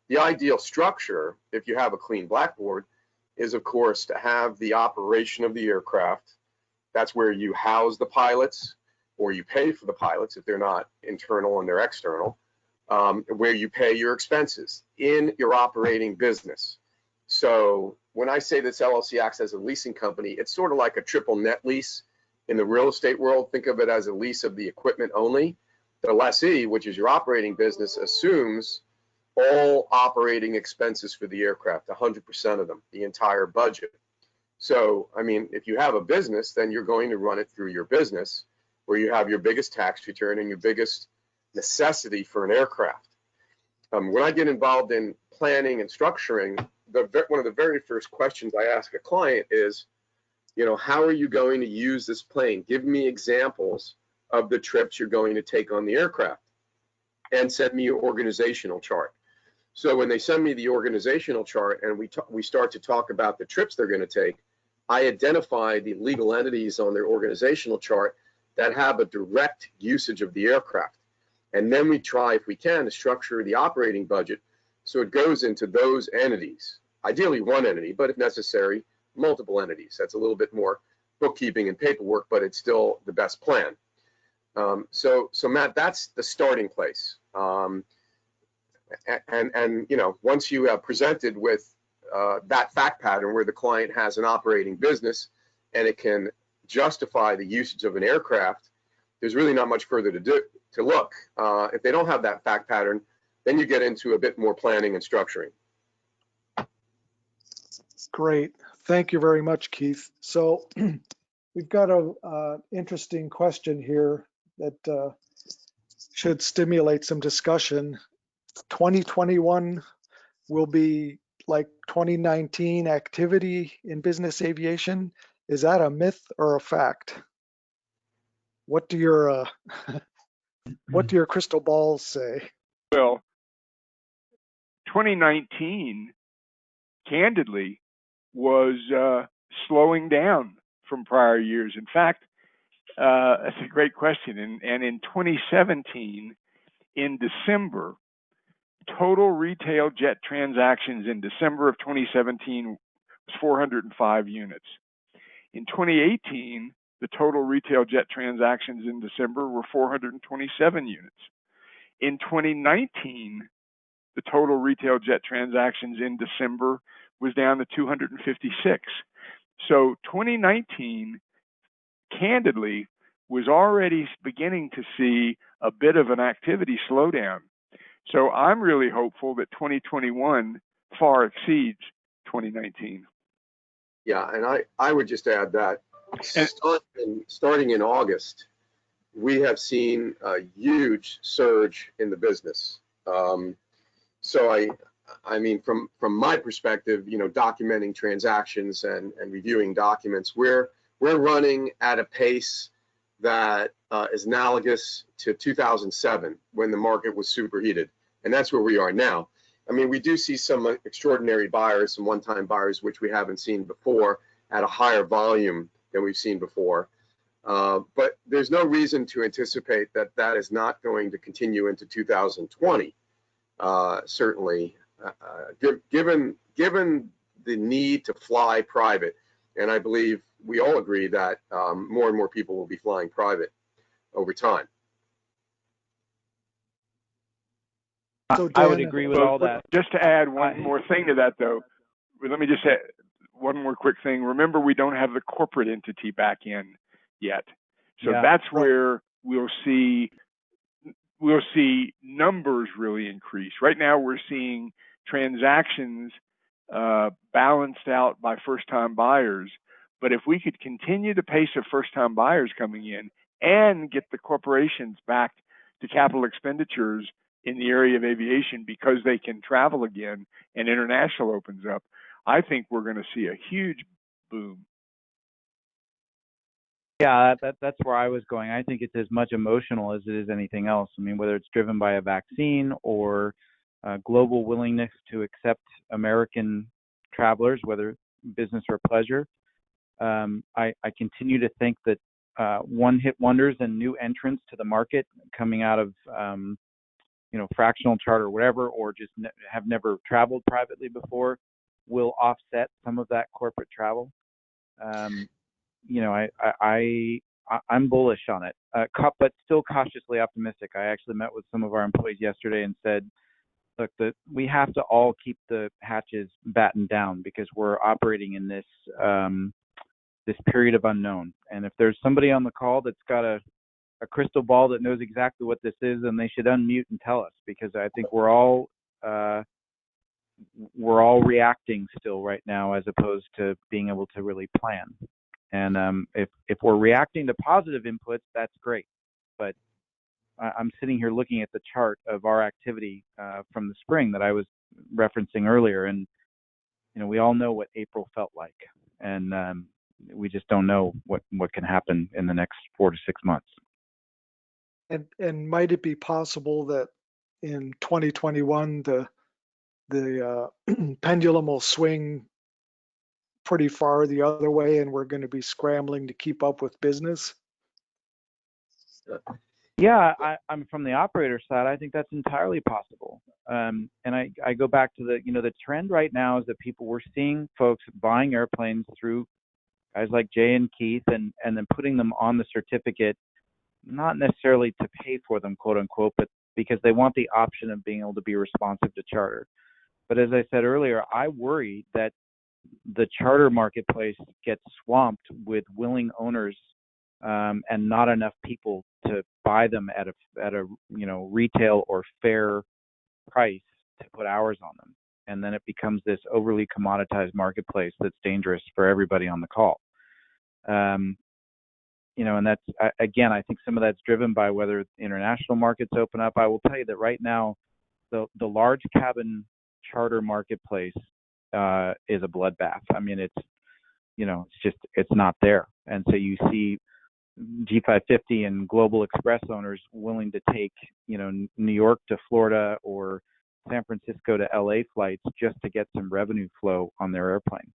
The ideal structure, if you have a clean blackboard, is of course to have the operation of the aircraft. That's where you house the pilots, or you pay for the pilots if they're not internal and they're external, where you pay your expenses in your operating business. So when I say this LLC acts as a leasing company, it's sort of like a triple net lease. In the real estate world, think of it as a lease of the equipment only. The lessee, which is your operating business, assumes all operating expenses for the aircraft, 100% of them, the entire budget. So, I mean, if you have a business, then you're going to run it through your business, where you have your biggest tax return and your biggest necessity for an aircraft. When I get involved in planning and structuring, one of the very first questions I ask a client is, you know, how are you going to use this plane? Give me examples of the trips you're going to take on the aircraft, and send me your organizational chart. So when they send me the organizational chart and we start to talk about the trips they're going to take, I identify the legal entities on their organizational chart that have a direct usage of the aircraft. And then we try, if we can, to structure the operating budget so it goes into those entities. Ideally one entity, but if necessary, multiple entities. That's a little bit more bookkeeping and paperwork, but it's still the best plan. So Matt, that's the starting place. And you know, once you have presented with that fact pattern where the client has an operating business and it can justify the usage of an aircraft, there's really not much further to look. If they don't have that fact pattern, then you get into a bit more planning and structuring. Great. Thank you very much, Keith. So we've got a interesting question here that should stimulate some discussion. 2021 will be like 2019 activity in business aviation. Is that a myth or a fact? What do your crystal balls say? Well, 2019, candidly, was slowing down from prior years. In fact, that's a great question. And in 2017, in December, total retail jet transactions in December of 2017 was 405 units. In 2018, the total retail jet transactions in December were 427 units. In 2019, the total retail jet transactions in December was down to 256. So 2019, candidly, was already beginning to see a bit of an activity slowdown. So I'm really hopeful that 2021 far exceeds 2019. Yeah, and I would just add that starting in August, we have seen a huge surge in the business. So I mean, from my perspective, you know, documenting transactions and reviewing documents, we're running at a pace that is analogous to 2007 when the market was superheated, and that's where we are now. I mean, we do see some extraordinary buyers, some one-time buyers, which we haven't seen before at a higher volume than we've seen before. But there's no reason to anticipate that that is not going to continue into 2020, certainly. given the need to fly private, and I believe we all agree that more and more people will be flying private over time. So I would Dan, agree with all that. Just to add one more thing to that, though, let me just say one more quick thing. Remember, we don't have the corporate entity back in yet. So Yeah. that's where we'll see numbers really increase. Right now, we're seeing transactions balanced out by first-time buyers. But if we could continue the pace of first-time buyers coming in and get the corporations back to capital expenditures in the area of aviation because they can travel again and international opens up, I think we're going to see a huge boom. Yeah, that's where I was going. I think it's as much emotional as it is anything else. I mean, whether it's driven by a vaccine or global willingness to accept American travelers, whether business or pleasure, I continue to think that one-hit wonders and new entrants to the market coming out of fractional charter or whatever, or just have never traveled privately before, will offset some of that corporate travel. I'm bullish on it, but still cautiously optimistic. I actually met with some of our employees yesterday and said, look, we have to all keep the hatches battened down because we're operating in this this period of unknown. And if there's somebody on the call that's got a crystal ball that knows exactly what this is, then they should unmute and tell us, because I think we're all reacting still right now as opposed to being able to really plan. And if we're reacting to positive inputs, that's great. But I'm sitting here looking at the chart of our activity from the spring that I was referencing earlier, and we all know what April felt like, and we just don't know what can happen in the next 4 to 6 months. and might it be possible that in 2021 the pendulum will swing pretty far the other way, and we're going to be scrambling to keep up with business? Yeah, I'm from the operator side. I think that's entirely possible. And I go back to the trend right now is that we're seeing folks buying airplanes through guys like Jay and Keith, and then putting them on the certificate, not necessarily to pay for them, quote unquote, but because they want the option of being able to be responsive to charter. But as I said earlier, I worry that the charter marketplace gets swamped with willing owners and not enough people to buy them at a retail or fair price to put hours on them, and then it becomes this overly commoditized marketplace that's dangerous for everybody on the call. And that's, again, I think some of that's driven by whether international markets open up. I will tell you that right now, the large cabin charter marketplace is a bloodbath. I mean, it's not there. And so you see G550 and Global Express owners willing to take, New York to Florida or San Francisco to LA flights just to get some revenue flow on their airplane.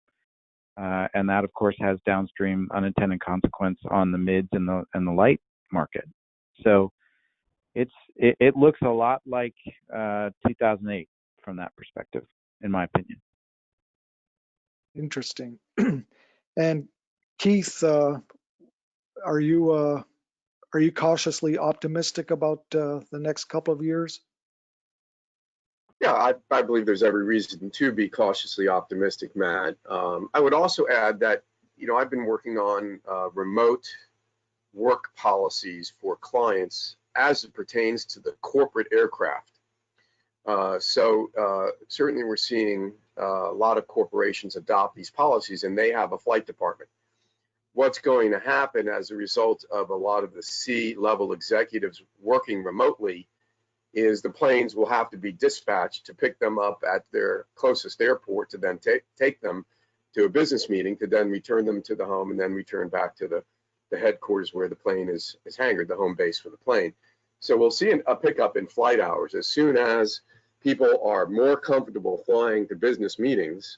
And that, of course, has downstream unintended consequence on the mids and the light market. So it looks a lot like 2008 from that perspective, in my opinion. Interesting. And Keith, are you cautiously optimistic about the next couple of years? Yeah, I believe there's every reason to be cautiously optimistic, Matt. I would also add that, I've been working on remote work policies for clients as it pertains to the corporate aircraft. So certainly we're seeing a lot of corporations adopt these policies, and they have a flight department. What's going to happen as a result of a lot of the C-level executives working remotely is the planes will have to be dispatched to pick them up at their closest airport to then take them to a business meeting, to then return them to the home, and then return back to the headquarters where the plane is hangared, the home base for the plane. So we'll see a pickup in flight hours as soon as people are more comfortable flying to business meetings.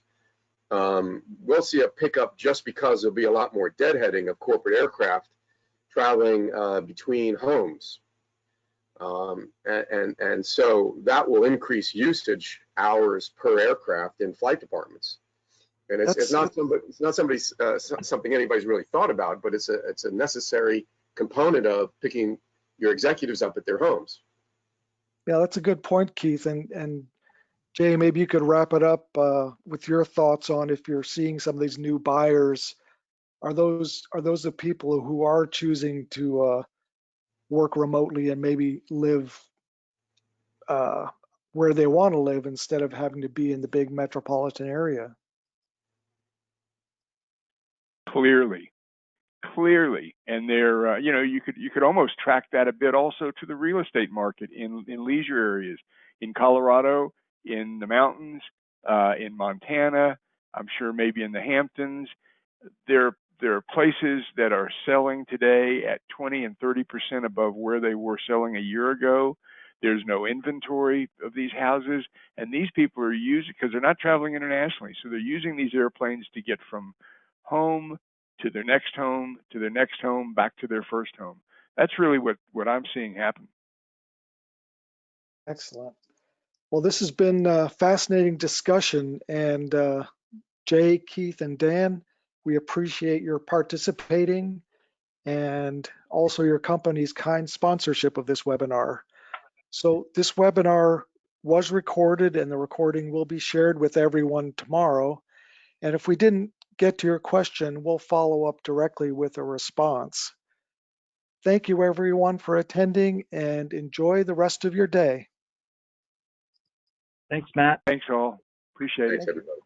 We'll see a pickup just because there'll be a lot more deadheading of corporate aircraft traveling between homes. And so that will increase usage hours per aircraft in flight departments. And it's not something anybody's really thought about, but it's a necessary component of picking your executives up at their homes. Yeah, that's a good point, Keith. And Jay, maybe you could wrap it up with your thoughts on if you're seeing some of these new buyers. Are those the people who are choosing to work remotely and maybe live where they want to live instead of having to be in the big metropolitan area? Clearly, and they're you could almost track that a bit also to the real estate market in leisure areas in Colorado, in the mountains, in Montana. I'm sure maybe in the Hamptons. There are places that are selling today at 20 and 30% above where they were selling a year ago. There's no inventory of these houses, and these people are using, because they're not traveling internationally, so they're using these airplanes to get from home to their next home, to their next home, back to their first home. That's really what I'm seeing happen. Excellent. Well, this has been a fascinating discussion, and Jay, Keith, and Dan, we appreciate your participating and also your company's kind sponsorship of this webinar. So this webinar was recorded and the recording will be shared with everyone tomorrow. And if we didn't get to your question, we'll follow up directly with a response. Thank you everyone for attending and enjoy the rest of your day. Thanks, Matt. Thanks all. Appreciate it. Thanks, everybody.